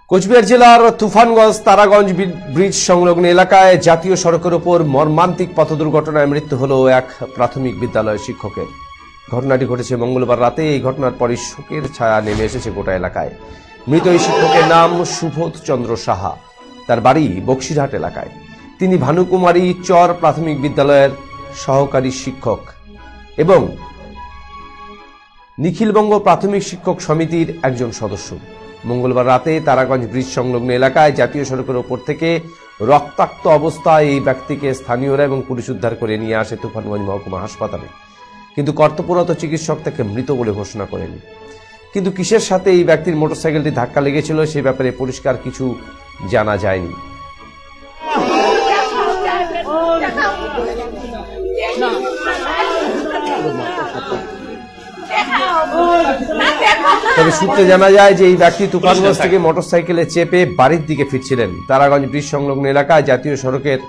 কোচবিহার জেলার তুফানগঞ্জ তারাগঞ্জ ব্রিজ সংলগ্ন এলাকায় জাতীয় সড়কের উপর মর্মান্তিক পথ দুর্ঘটনায় মৃত্যু হল এক প্রাথমিক বিদ্যালয়ের শিক্ষকের। ঘটনাটি ঘটেছে মঙ্গলবার রাতে। এই ঘটনার পরই শোকের ছায়া নেমে এসেছে গোটা এলাকায়। মৃত এই শিক্ষকের নাম সুবোধ চন্দ্র সাহা। তার বাড়ি বক্সিরহাট এলাকায়। তিনি ভানুকুমারী চর প্রাথমিক বিদ্যালয়ের সহকারী শিক্ষক এবং নিখিলবঙ্গ প্রাথমিক শিক্ষক সমিতির একজন সদস্য। মঙ্গলবার রাতে তারাগঞ্জ ব্রিজ সংলগ্ন এলাকায় জাতীয় সড়কের ওপর থেকে রক্তাক্ত অবস্থায় এই ব্যক্তিকে স্থানীয়রা এবং পুলিশ উদ্ধার করে নিয়ে আসে তুফানগঞ্জ মহকুমা হাসপাতালে। কিন্তু কর্তব্যরত চিকিৎসক তাকে মৃত বলে ঘোষণা করেনি। কিন্তু কিসের সাথে এই ব্যক্তির মোটরসাইকেলটি ধাক্কা লেগেছিল সে ব্যাপারে পরিষ্কার কিছু জানা যায়নি। তবে সূত্রে জানা যায় যে এই ব্যক্তি তুফানগঞ্জ থেকে মোটরসাইকেলে চেপে বাড়ির দিকে ফিরছিলেন। তারাগঞ্জ ব্রিজ সংলগ্ন এলাকায় জাতীয় সড়কের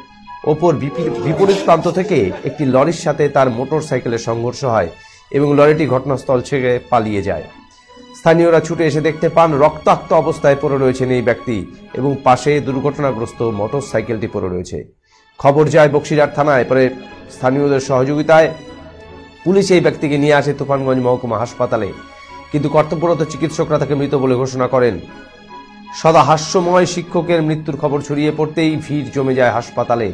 ওপর বিপরীত প্রান্ত থেকে একটি লরির সাথে তার মোটরসাইকেলের সংঘর্ষ হয় এবং লরিটি ঘটনাস্থল ছেড়ে পালিয়ে যায়। স্থানীয়রা ছুটে এসে দেখতে পান রক্তাক্ত অবস্থায় পড়ে রয়েছেন এই ব্যক্তি এবং পাশে দুর্ঘটনাগ্রস্ত মোটরসাইকেলটি পড়ে রয়েছে। খবর যায় বক্সিরহাট থানায়। পরে স্থানীয়দের সহযোগিতায় পুলিশ এই ব্যক্তিকে নিয়ে আসে তুফানগঞ্জ মহকুমা হাসপাতালে। কিন্তু কর্তব্যরত চিকিৎসকরা তাকে মৃত বলে ঘোষণা করেন। সদা হাস্যময় শিক্ষকের মৃত্যুর খবর ছড়িয়ে পড়তেই ভিড় জমে যায় হাসপাতালে।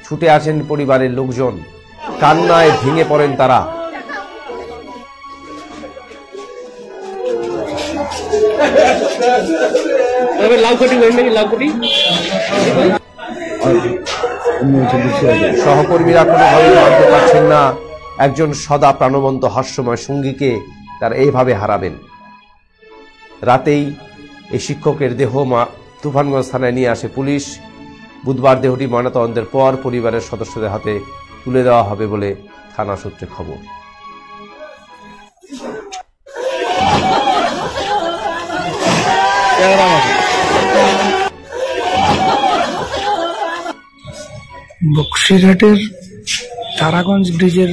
ছুটে আসেন পরিবারের লোকজন। কান্নায় ভেঙে পড়েন তারা। সহকর্মীরা কোনোভাবে মানতে পারছেন না একজন সদা প্রাণবন্ত হাস্যময় সঙ্গীকে তারা এইভাবে হারাবেন। রাতেই এই শিক্ষকের দেহ তুফানগঞ্জ থানায় নিয়ে আসে পুলিশ। বুধবার দেহটি ময়নাতদন্তের পর পরিবারের সদস্যদের হাতে তুলে দেওয়া হবে বলে থানা সূত্রে খবর। বক্সিরহাটের তারাগঞ্জ ব্রিজের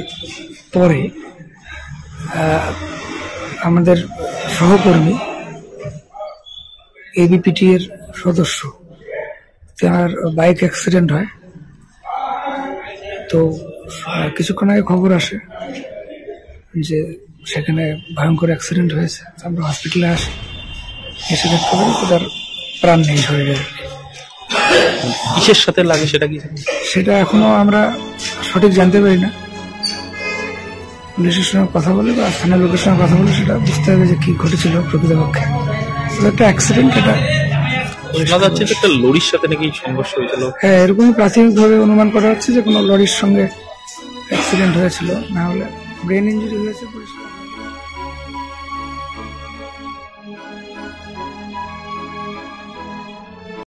পরে আমাদের সহকর্মী এবিপিটি এর সদস্য, তার বাইক অ্যাক্সিডেন্ট হয়। তো কিছুক্ষণ আগে খবর আসে যে সেখানে ভয়ঙ্কর অ্যাক্সিডেন্ট হয়েছে। আমরা হসপিটালে আসি, এসে দেখতে পারি তো তার প্রাণ নেই শরীরে। কিসের সাথে লাগে সেটা এখনো আমরা সঠিক জানতে পারি না। পুলিশের সঙ্গে কথা বলে বা স্থানীয় লোকের সঙ্গে কথা বলে সেটা বুঝতে হবে যে কি ঘটেছিল প্রকৃতপক্ষে। একটা অ্যাক্সিডেন্ট, এটা শোনা যাচ্ছে যে একটা লরির সাথে নাকি সংঘর্ষ হয়েছিল। হ্যাঁ, এরকমই প্রাথমিকভাবে অনুমান করা হচ্ছে যে কোনো লরির সঙ্গে অ্যাক্সিডেন্ট হয়েছিল, না হলে ব্রেন ইঞ্জুরি হয়েছে।